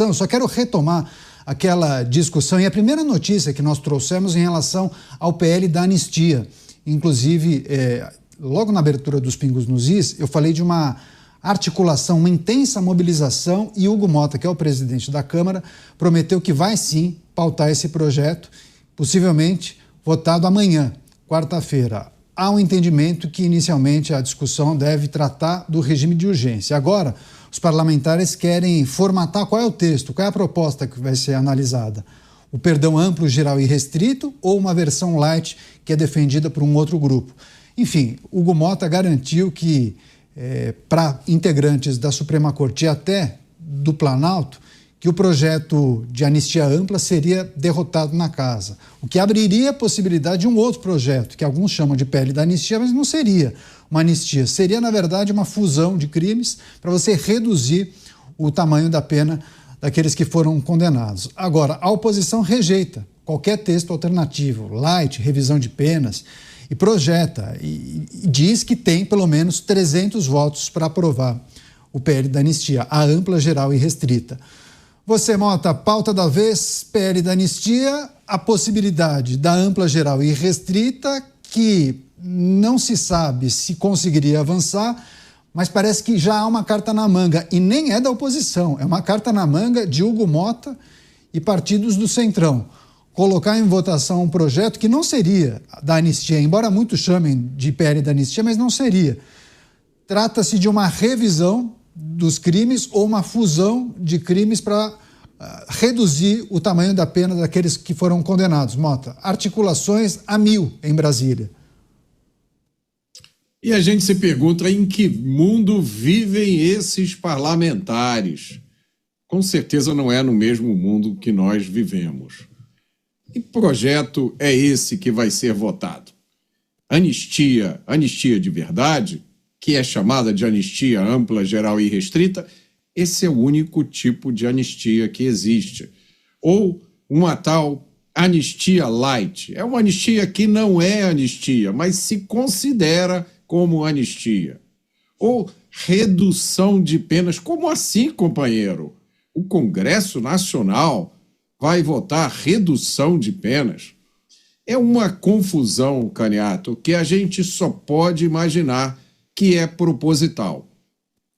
Então, só quero retomar aquela discussão e a primeira notícia que nós trouxemos em relação ao PL da anistia. Inclusive, logo na abertura dos Pingos nos Is, eu falei de uma articulação, uma intensa mobilização, e Hugo Motta, que é o presidente da Câmara, prometeu que vai sim pautar esse projeto, possivelmente votado amanhã, quarta-feira. Há um entendimento que inicialmente a discussão deve tratar do regime de urgência. Agora, os parlamentares querem formatar qual é o texto, qual é a proposta que vai ser analisada. O perdão amplo, geral e restrito ou uma versão light que é defendida por um outro grupo. Enfim, Hugo Motta garantiu que para integrantes da Suprema Corte e até do Planalto, que o projeto de anistia ampla seria derrotado na casa, o que abriria a possibilidade de um outro projeto, que alguns chamam de PL da anistia, mas não seria uma anistia, seria, na verdade, uma fusão de crimes para você reduzir o tamanho da pena daqueles que foram condenados. Agora, a oposição rejeita qualquer texto alternativo, light, revisão de penas, e projeta, e diz que tem pelo menos 300 votos para aprovar o PL da anistia, a ampla, geral e restrita. Você, Mota, pauta da vez, PL da anistia, a possibilidade da ampla, geral e restrita, que não se sabe se conseguiria avançar, mas parece que já há uma carta na manga, e nem é da oposição, é uma carta na manga de Hugo Motta e partidos do Centrão. Colocar em votação um projeto que não seria da anistia, embora muitos chamem de PL da anistia, mas não seria. Trata-se de uma revisão dos crimes ou uma fusão de crimes para reduzir o tamanho da pena daqueles que foram condenados. Mota, articulações a 1000 em Brasília. E a gente se pergunta em que mundo vivem esses parlamentares. Com certeza não é no mesmo mundo que nós vivemos. Que projeto é esse que vai ser votado? Anistia de verdade, que é chamada de anistia ampla, geral e restrita, esse é o único tipo de anistia que existe. Ou uma tal anistia light. É uma anistia que não é anistia, mas se considera como anistia. Ou redução de penas. Como assim, companheiro? O Congresso Nacional vai votar redução de penas? É uma confusão, Caniato, que a gente só pode imaginar que é proposital.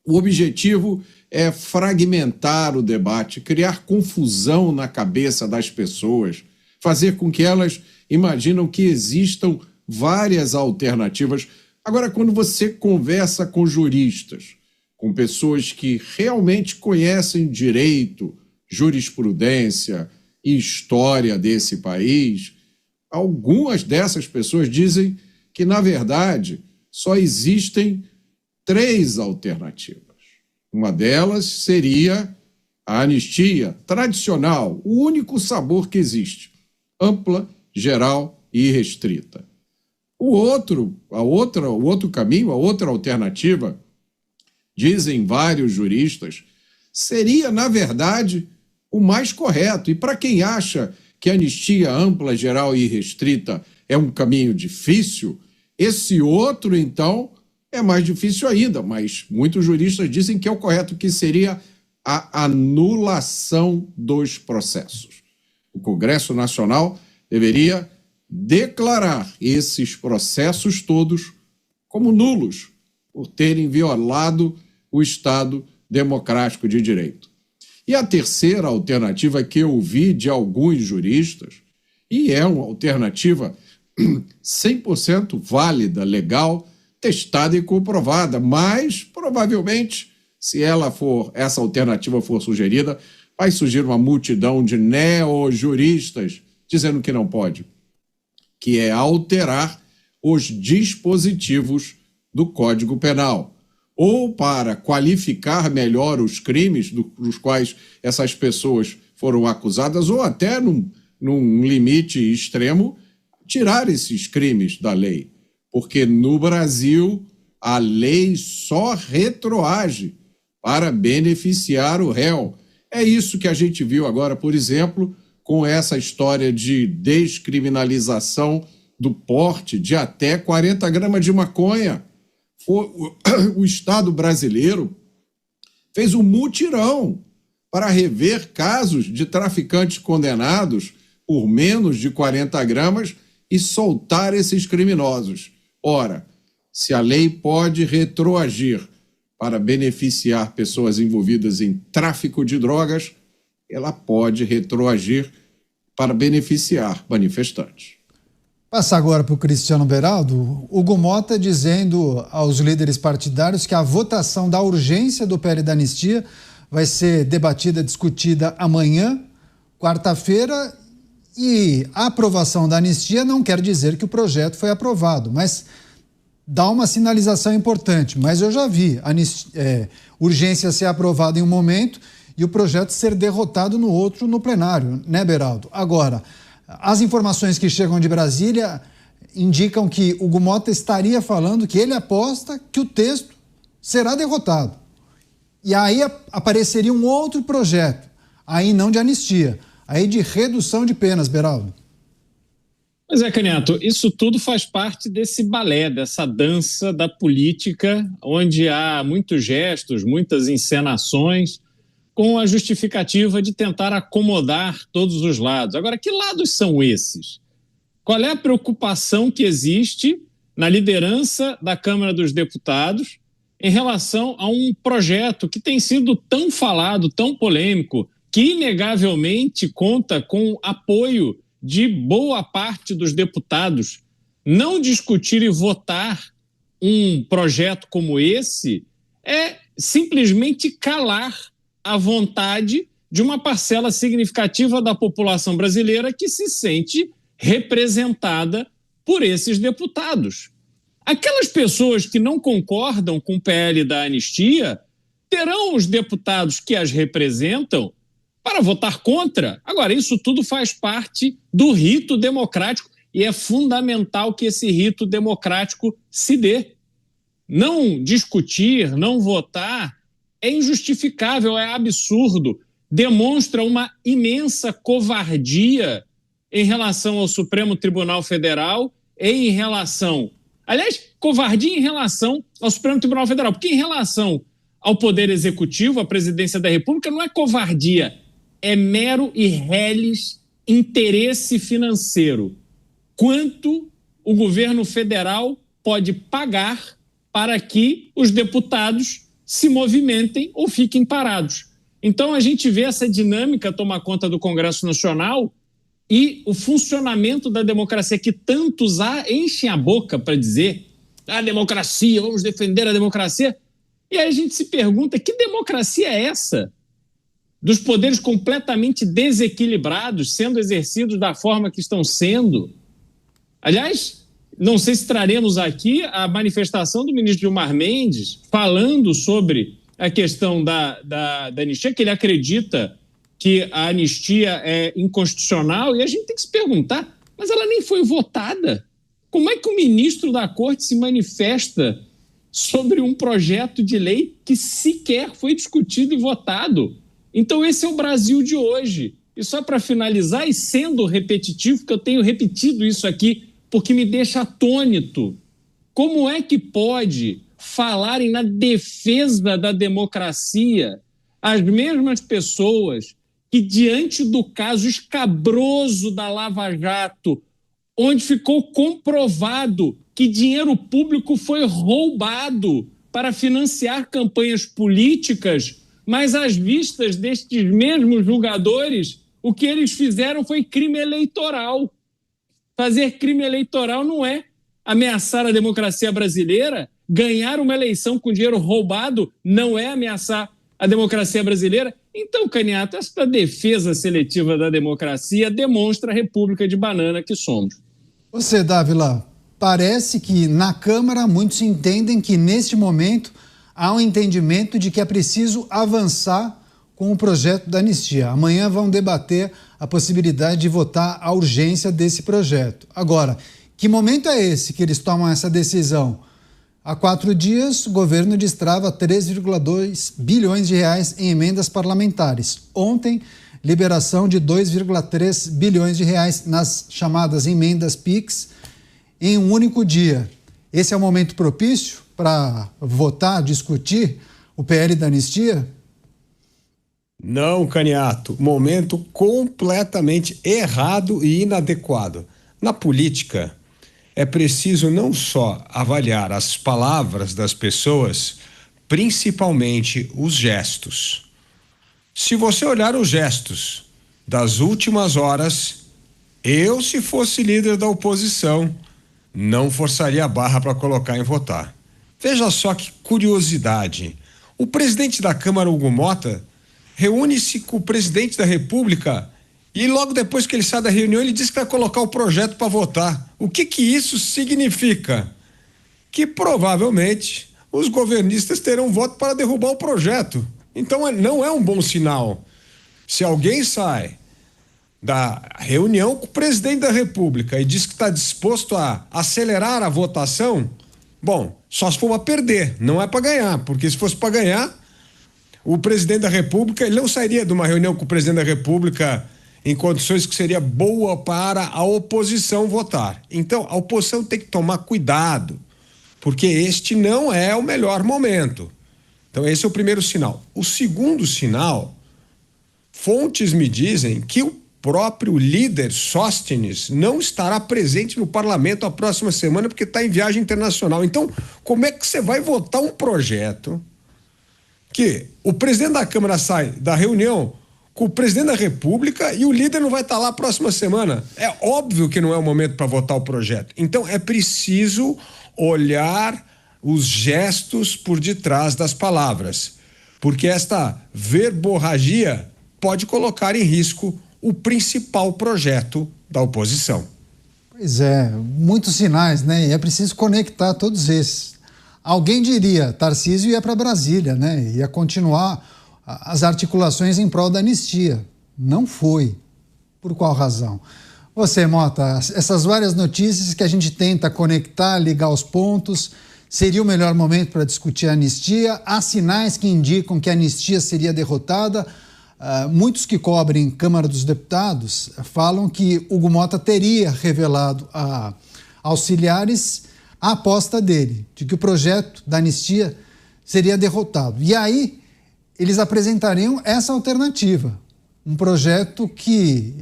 O objetivo é fragmentar o debate, criar confusão na cabeça das pessoas, fazer com que elas imaginam que existam várias alternativas. Agora, quando você conversa com juristas, com pessoas que realmente conhecem direito, jurisprudência e história desse país, algumas dessas pessoas dizem que, na verdade, só existem 3 alternativas. Uma delas seria a anistia tradicional, o único sabor que existe, ampla, geral e restrita. O outro caminho, a outra alternativa, dizem vários juristas, seria, na verdade, o mais correto. E para quem acha que a anistia ampla, geral e restrita é um caminho difícil, esse outro, então, é mais difícil ainda, mas muitos juristas dizem que é o correto, que seria a anulação dos processos. O Congresso Nacional deveria declarar esses processos todos como nulos, por terem violado o Estado democrático de direito. E a terceira alternativa que eu ouvi de alguns juristas, e é uma alternativa 100% válida, legal, testada e comprovada, mas provavelmente, se essa alternativa for sugerida, vai surgir uma multidão de neojuristas dizendo que não pode, que é alterar os dispositivos do Código Penal, ou para qualificar melhor os crimes dos quais essas pessoas foram acusadas, ou até, num limite extremo, tirar esses crimes da lei. Porque no Brasil a lei só retroage para beneficiar o réu. É isso que a gente viu agora, por exemplo, com essa história de descriminalização do porte de até 40 gramas de maconha. O Estado brasileiro fez um mutirão para rever casos de traficantes condenados por menos de 40 gramas e soltar esses criminosos. Ora, se a lei pode retroagir para beneficiar pessoas envolvidas em tráfico de drogas, ela pode retroagir para beneficiar manifestantes. Passar agora para o Cristiano Beraldo. Hugo Mota dizendo aos líderes partidários que a votação da urgência do PL da anistia vai ser debatida, discutida amanhã, quarta-feira, e a aprovação da anistia não quer dizer que o projeto foi aprovado, mas dá uma sinalização importante. Mas eu já vi urgência ser aprovada em um momento e o projeto ser derrotado no outro, no plenário, né, Beraldo? Agora, as informações que chegam de Brasília indicam que Hugo Mota estaria falando que ele aposta que o texto será derrotado. E aí apareceria um outro projeto, aí não de anistia, aí de redução de penas, Beraldo. Pois é, Canhoto, isso tudo faz parte desse balé, dessa dança da política, onde há muitos gestos, muitas encenações, com a justificativa de tentar acomodar todos os lados. Agora, que lados são esses? Qual é a preocupação que existe na liderança da Câmara dos Deputados em relação a um projeto que tem sido tão falado, tão polêmico, que inegavelmente conta com apoio de boa parte dos deputados? Não discutir e votar um projeto como esse é simplesmente calar a vontade de uma parcela significativa da população brasileira que se sente representada por esses deputados. Aquelas pessoas que não concordam com o PL da anistia terão os deputados que as representam para votar contra. Agora, isso tudo faz parte do rito democrático e é fundamental que esse rito democrático se dê. Não discutir, não votar é injustificável, é absurdo, demonstra uma imensa covardia em relação ao Supremo Tribunal Federal e em relação... Aliás, covardia em relação ao Supremo Tribunal Federal, porque em relação ao Poder Executivo, à Presidência da República, não é covardia, é mero e reles interesse financeiro. Quanto o governo federal pode pagar para que os deputados se movimentem ou fiquem parados. Então, a gente vê essa dinâmica tomar conta do Congresso Nacional e o funcionamento da democracia, que tantos enchem a boca para dizer a democracia, vamos defender a democracia. E aí a gente se pergunta, que democracia é essa? Dos poderes completamente desequilibrados, sendo exercidos da forma que estão sendo. Aliás, não sei se traremos aqui a manifestação do ministro Gilmar Mendes falando sobre a questão da anistia, que ele acredita que a anistia é inconstitucional, e a gente tem que se perguntar, mas ela nem foi votada. Como é que o ministro da Corte se manifesta sobre um projeto de lei que sequer foi discutido e votado? Então esse é o Brasil de hoje. E só para finalizar, e sendo repetitivo, porque eu tenho repetido isso aqui, porque me deixa atônito, como é que pode falarem na defesa da democracia as mesmas pessoas que, diante do caso escabroso da Lava Jato, onde ficou comprovado que dinheiro público foi roubado para financiar campanhas políticas, mas às vistas destes mesmos julgadores, o que eles fizeram foi crime eleitoral. Fazer crime eleitoral não é ameaçar a democracia brasileira. Ganhar uma eleição com dinheiro roubado não é ameaçar a democracia brasileira. Então, Canhoto, essa defesa seletiva da democracia demonstra a república de banana que somos. Você, Dávila, parece que na Câmara muitos entendem que neste momento há um entendimento de que é preciso avançar com o projeto da anistia. Amanhã vão debater a possibilidade de votar a urgência desse projeto. Agora, que momento é esse que eles tomam essa decisão? Há 4 dias, o governo destrava 3,2 bilhões de reais em emendas parlamentares. Ontem, liberação de 2,3 bilhões de reais nas chamadas emendas PIX em um único dia. Esse é o momento propício para votar, discutir o PL da anistia? Não, Caniato, momento completamente errado e inadequado. Na política, é preciso não só avaliar as palavras das pessoas, principalmente os gestos. Se você olhar os gestos das últimas horas, eu, se fosse líder da oposição, não forçaria a barra para colocar em votar. Veja só que curiosidade. O presidente da Câmara, Hugo Mota, reúne-se com o presidente da República e logo depois que ele sai da reunião, ele diz que vai colocar o projeto para votar. O que isso significa? Que provavelmente os governistas terão voto para derrubar o projeto. Então não é um bom sinal. Se alguém sai da reunião com o presidente da República e diz que está disposto a acelerar a votação, bom, só se for para perder, não é para ganhar, porque se fosse para ganhar, o presidente da República, ele não sairia de uma reunião com o presidente da República em condições que seria boa para a oposição votar. Então, a oposição tem que tomar cuidado, porque este não é o melhor momento. Então, esse é o primeiro sinal. O segundo sinal, fontes me dizem que o próprio líder Sóstenes não estará presente no parlamento a próxima semana porque está em viagem internacional. Então, como é que você vai votar um projeto que o presidente da Câmara sai da reunião com o presidente da República e o líder não vai estar lá a próxima semana? É óbvio que não é o momento para votar o projeto. Então, é preciso olhar os gestos por detrás das palavras, porque esta verborragia pode colocar em risco o principal projeto da oposição. Pois é, muitos sinais, né? E é preciso conectar todos esses. Alguém diria, Tarcísio ia para Brasília, né? Ia continuar as articulações em prol da anistia. Não foi. Por qual razão? Você, Mota, essas várias notícias que a gente tenta conectar, ligar os pontos, seria o melhor momento para discutir a anistia? Há sinais que indicam que a anistia seria derrotada. Muitos que cobrem Câmara dos Deputados falam que Hugo Mota teria revelado a auxiliares a aposta dele, de que o projeto da anistia seria derrotado. E aí eles apresentariam essa alternativa, um projeto que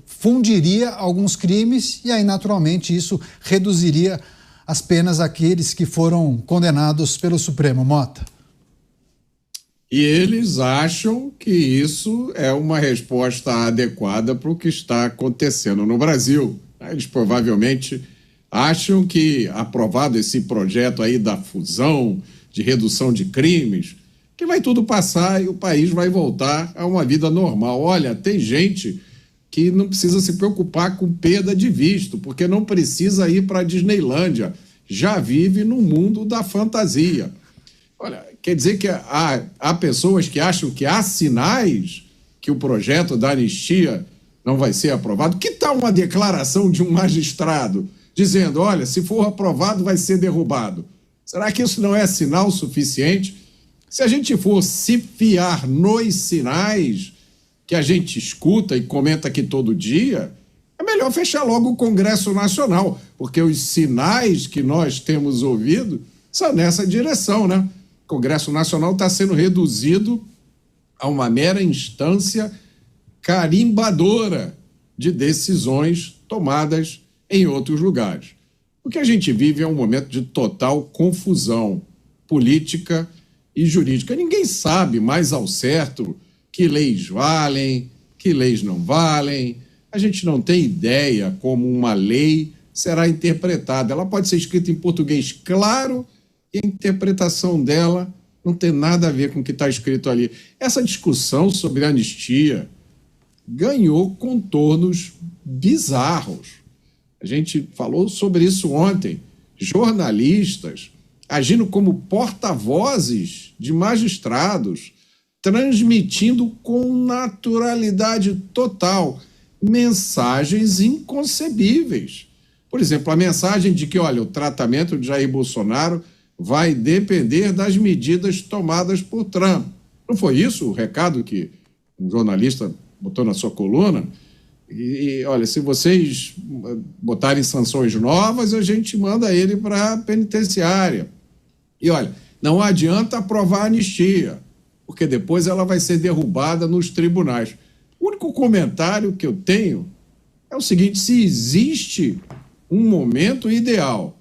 fundiria alguns crimes e aí naturalmente isso reduziria as penas àqueles que foram condenados pelo Supremo. Mota. E eles acham que isso é uma resposta adequada para o que está acontecendo no Brasil. Eles provavelmente acham que, aprovado esse projeto aí da fusão, de redução de crimes, que vai tudo passar e o país vai voltar a uma vida normal. Olha, tem gente que não precisa se preocupar com perda de visto, porque não precisa ir para a Disneylândia, já vive no mundo da fantasia. Olha, quer dizer que há pessoas que acham que há sinais que o projeto da anistia não vai ser aprovado. Que tal uma declaração de um magistrado dizendo, olha, se for aprovado vai ser derrubado? Será que isso não é sinal suficiente? Se a gente for se fiar nos sinais que a gente escuta e comenta aqui todo dia, é melhor fechar logo o Congresso Nacional, porque os sinais que nós temos ouvido são nessa direção, né? O Congresso Nacional está sendo reduzido a uma mera instância carimbadora de decisões tomadas em outros lugares. O que a gente vive é um momento de total confusão política e jurídica. Ninguém sabe mais ao certo que leis valem, que leis não valem. A gente não tem ideia como uma lei será interpretada. Ela pode ser escrita em português claro e a interpretação dela não tem nada a ver com o que está escrito ali. Essa discussão sobre a anistia ganhou contornos bizarros. A gente falou sobre isso ontem. Jornalistas agindo como porta-vozes de magistrados, transmitindo com naturalidade total mensagens inconcebíveis. Por exemplo, a mensagem de que, olha, o tratamento de Jair Bolsonaro vai depender das medidas tomadas por Trump. Não foi isso o recado que um jornalista botou na sua coluna? E olha, se vocês botarem sanções novas, a gente manda ele para a penitenciária. E olha, não adianta aprovar a anistia. porque depois ela vai ser derrubada nos tribunais. O único comentário que eu tenho é o seguinte: se existe um momento ideal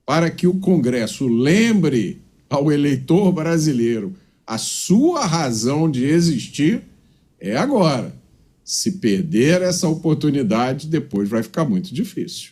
para que o Congresso lembre ao eleitor brasileiro a sua razão de existir, é agora. Se perder essa oportunidade, depois vai ficar muito difícil.